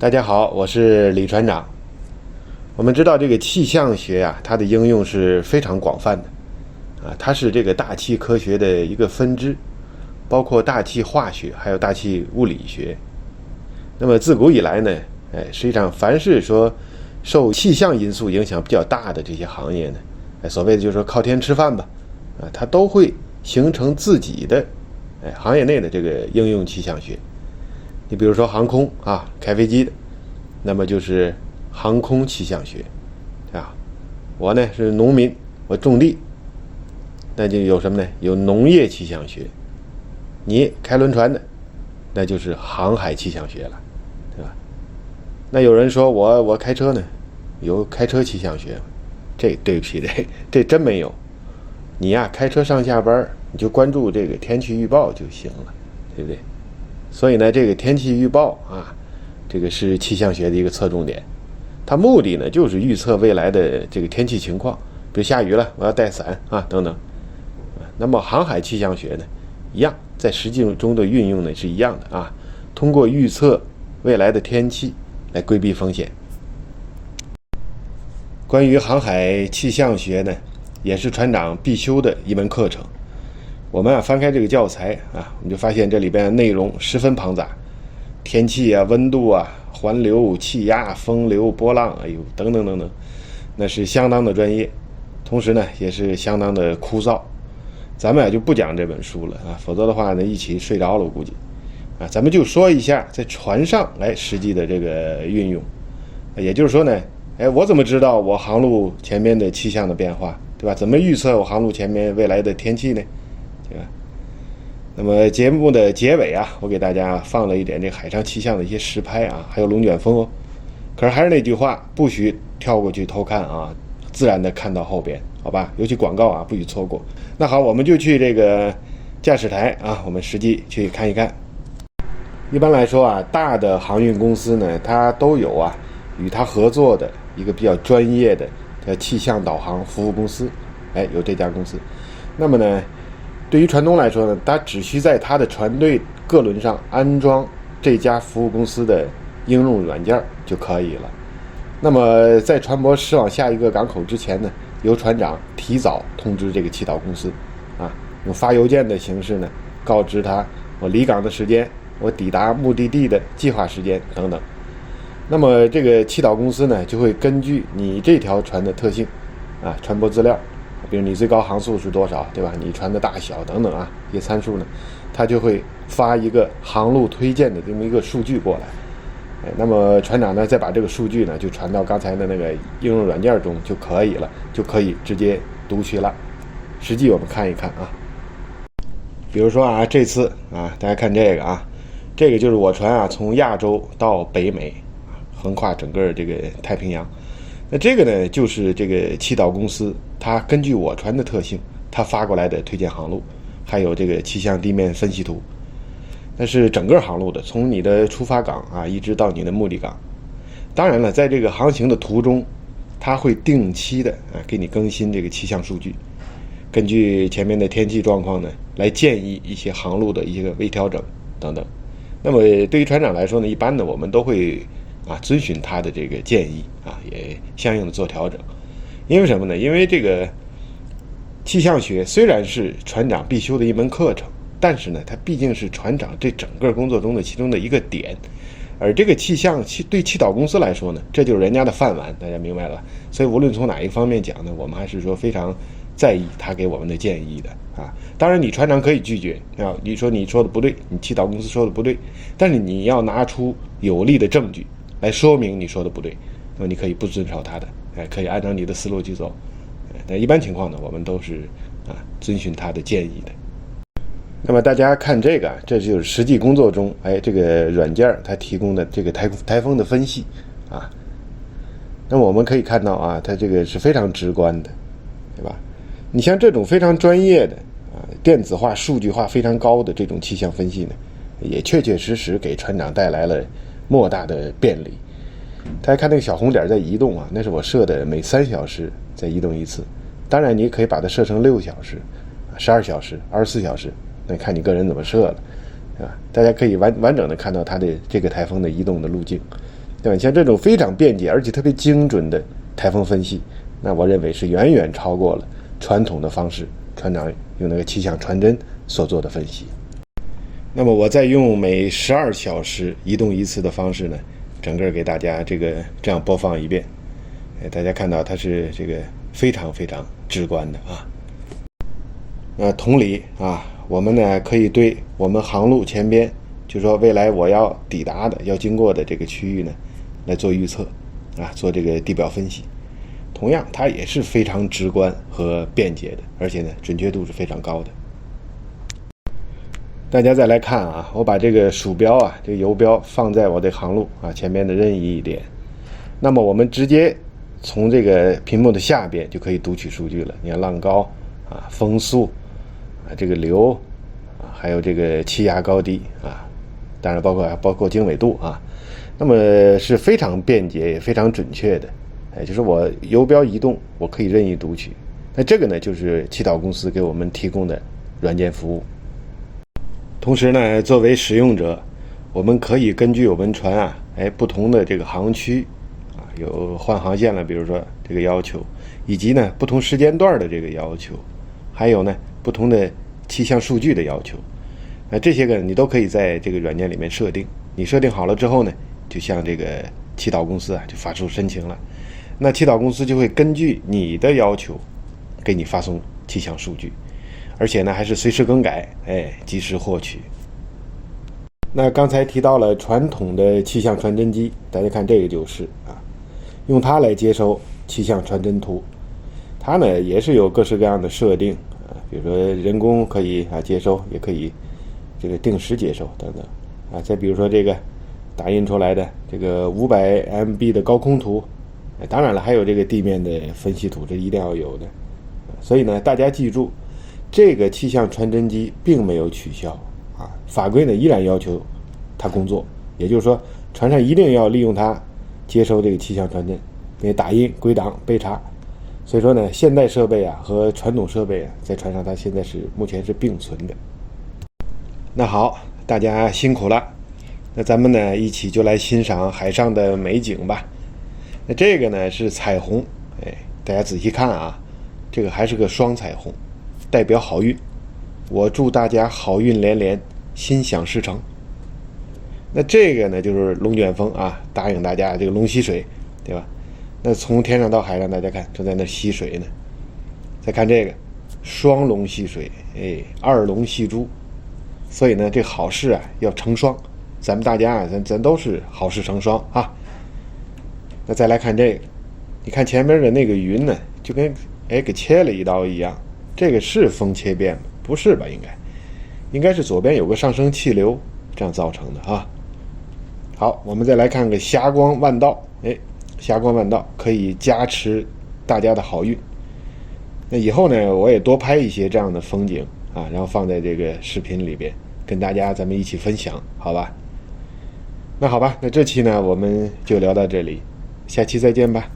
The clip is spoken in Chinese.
大家好，我是李船长。我们知道这个气象学啊，它的应用是非常广泛的啊，它是这个大气科学的一个分支，包括大气化学还有大气物理学。那么自古以来呢，实际上凡是说受气象因素影响比较大的这些行业呢，所谓的就是说靠天吃饭吧，啊，它都会形成自己的行业内的这个应用气象学。你比如说航空啊，开飞机的，那么就是航空气象学啊。我呢是农民，我种地，那就有什么呢？有农业气象学。你开轮船的，那就是航海气象学了，对吧？那有人说我开车呢，有开车气象学，这对不起，这真没有。你呀，开车上下班，你就关注这个天气预报就行了，对不对？所以呢，这个天气预报啊，这个是气象学的一个侧重点，它目的呢就是预测未来的这个天气情况，比如下雨了，我要带伞啊等等。那么航海气象学呢，一样，在实际中的运用呢是一样的啊，通过预测未来的天气来规避风险。关于航海气象学呢，也是船长必修的一门课程。我们翻开这个教材啊，我们就发现这里边的内容十分庞杂，天气啊、温度啊、环流、气压、风流、波浪，哎呦，等等等等，那是相当的专业，同时呢也是相当的枯燥。咱们就不讲这本书了啊，否则的话呢一起睡着了，我估计啊，咱们就说一下在船上实际的这个运用。也就是说呢，我怎么知道我航路前面的气象的变化，对吧？怎么预测我航路前面未来的天气呢？对吧？那么节目的结尾啊，我给大家放了一点这海上气象的一些实拍啊，还有龙卷风哦。可是还是那句话，不许跳过去偷看啊，自然的看到后边，好吧？尤其广告啊，不许错过。那好，我们就去这个驾驶台啊，我们实际去看一看。一般来说啊，大的航运公司呢，它都有啊与它合作的一个比较专业的气象导航服务公司，有这家公司。那么呢，对于船东来说呢，他只需在他的船队各轮上安装这家服务公司的应用软件就可以了。那么在船舶驶往下一个港口之前呢，由船长提早通知这个气导公司啊，用发邮件的形式呢，告知他我离港的时间，我抵达目的地的计划时间等等。那么这个气导公司呢，就会根据你这条船的特性啊，船舶资料，比如你最高航速是多少，对吧？你船的大小等等啊，这些参数呢，它就会发一个航路推荐的这么一个数据过来。那么船长呢，再把这个数据呢，就传到刚才的那个应用软件中就可以了，就可以直接读取了。实际我们看一看啊，比如说啊，这次啊，大家看这个啊，这个就是我船啊，从亚洲到北美，横跨整个这个太平洋。那这个呢，就是这个气导公司，它根据我船的特性，它发过来的推荐航路，还有这个气象地面分析图。那是整个航路的，从你的出发港啊，一直到你的目的港。当然了，在这个航行的途中，它会定期的给你更新这个气象数据，根据前面的天气状况呢，来建议一些航路的一个微调整等等。那么对于船长来说呢，一般呢我们都会遵循他的这个建议啊，也相应的做调整。因为什么呢？因为这个气象学虽然是船长必修的一门课程，但是呢，它毕竟是船长这整个工作中的其中的一个点。而这个气象对气导公司来说呢，这就是人家的饭碗，大家明白了。所以无论从哪一方面讲呢，我们还是说非常在意他给我们的建议的啊。当然你船长可以拒绝啊，你说的不对，你气导公司说的不对，但是你要拿出有力的证据来说明你说的不对，那么你可以不遵守他的，可以按照你的思路去走。但一般情况呢，我们都是遵循他的建议的。那么大家看这个，这就是实际工作中这个软件它提供的这个台风的分析啊。那么我们可以看到啊，它这个是非常直观的，对吧？你像这种非常专业的电子化、数据化非常高的这种气象分析呢，也确确实实给船长带来了莫大的便利。大家看那个小红点在移动啊，那是我设的每3小时再移动一次。当然你可以把它设成6小时、12小时、24小时，那看你个人怎么设了，大家可以完整的看到它的这个台风的移动的路径。对吧？像这种非常便捷而且特别精准的台风分析，那我认为是远远超过了传统的方式，船长用那个气象传真所做的分析。那么我再用每12小时移动一次的方式呢，整个给大家这样播放一遍。大家看到它是这个非常非常直观的啊。同理啊，我们呢可以对我们航路前边，就是说未来我要抵达的、要经过的这个区域呢，来做预测啊，做这个地表分析。同样，它也是非常直观和便捷的，而且呢准确度是非常高的。大家再来看啊，我把这个鼠标啊，这个游标放在我的航路啊前面的任意一点，那么我们直接从这个屏幕的下边就可以读取数据了。你看浪高啊、风速啊、这个流啊，还有这个气压高低啊，当然包括经纬度啊，那么是非常便捷也非常准确的。就是我游标移动，我可以任意读取。那这个呢，就是祈祷公司给我们提供的软件服务。同时呢，作为使用者，我们可以根据我们船啊，不同的这个航区啊，有换航线了，比如说这个要求，以及呢不同时间段的这个要求，还有呢不同的气象数据的要求，这些个你都可以在这个软件里面设定。你设定好了之后呢，就向这个祈祷公司啊就发出申请了。那祈祷公司就会根据你的要求，给你发送气象数据。而且呢，还是随时更改，及时获取。那刚才提到了传统的气象传真机，大家看这个就是啊，用它来接收气象传真图，它呢也是有各式各样的设定啊，比如说人工可以接收，也可以这个定时接收等等啊。再比如说这个打印出来的这个500 MB 的高空图，当然了，还有这个地面的分析图，这一定要有的。所以呢，大家记住。这个气象传真机并没有取消啊，法规呢依然要求它工作，也就是说，船上一定要利用它接收这个气象传真，并且打印、归档、备查。所以说呢，现代设备啊和传统设备啊，在船上它现在目前是并存的。那好，大家辛苦了，那咱们呢一起就来欣赏海上的美景吧。那这个呢是彩虹，大家仔细看啊，这个还是个双彩虹。代表好运，我祝大家好运连连，心想事成。那这个呢，就是龙卷风啊，答应大家这个龙吸水，对吧？那从天上到海上，大家看正在那吸水呢。再看这个双龙吸水，二龙戏珠，所以呢，这好事啊要成双，咱们大家啊，咱都是好事成双啊。那再来看这个，你看前面的那个云呢，就跟给切了一刀一样。这个是风切变吗？不是吧？应该是左边有个上升气流这样造成的啊。好，我们再来看个霞光万道，霞光万道可以加持大家的好运。那以后呢，我也多拍一些这样的风景啊，然后放在这个视频里边，跟大家咱们一起分享，好吧？那好吧，那这期呢我们就聊到这里，下期再见吧。